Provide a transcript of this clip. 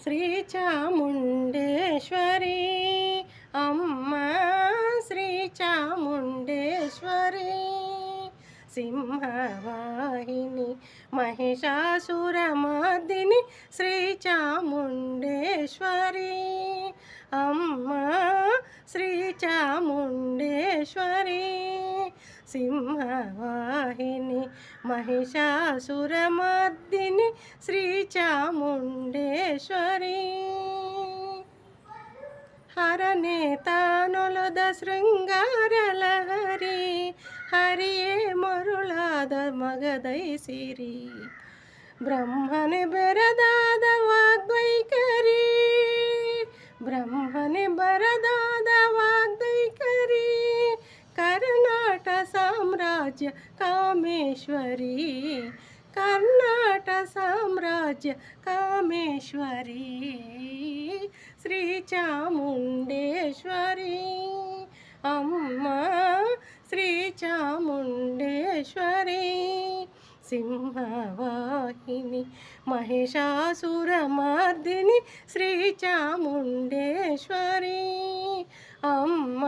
శ్రీ చాముండేశ్వరి అమ్మ శ్రీ చాముండేశ్వరి సింహవాహిని మహిషాసురమర్దిని శ్రీ చాముండేశ్వరి అమ్మ శ్రీ చాముండేశ్వరి సింహవాహిని మహిషాసురమర్దిని శ్రీ చాముండేశ్వరి హరనే తానొలద శృంగారలహరి హరియే మరుಳಾದ ಮಗದೈ ಸಿರಿ ಬ್ರಹ್ಮನೆ ಬೆರದಾದ ವಾಗ್ವೈಖರಿ ಬ್ರಹ್ಮನೆ ಬರದಾದ ವಾಗ್ವೈಖರಿ ಕರ್ನಾಟ ಸಾಮ್ರಾಜ್ಯ ಕಾಮೇಶ್ವರಿ ಕರ್ನಾಟ ಸಾಮ್ರಾಜ್ಯ ಕಾಮೇಶ್ವರಿ శ్రీ చాముండేశ్వరి అమ్మ శ్రీ చాముండేశ్వరి సింహవాహిని మహిషాసురమర్దిని శ్రీ చాముండేశ్వరి అమ్మ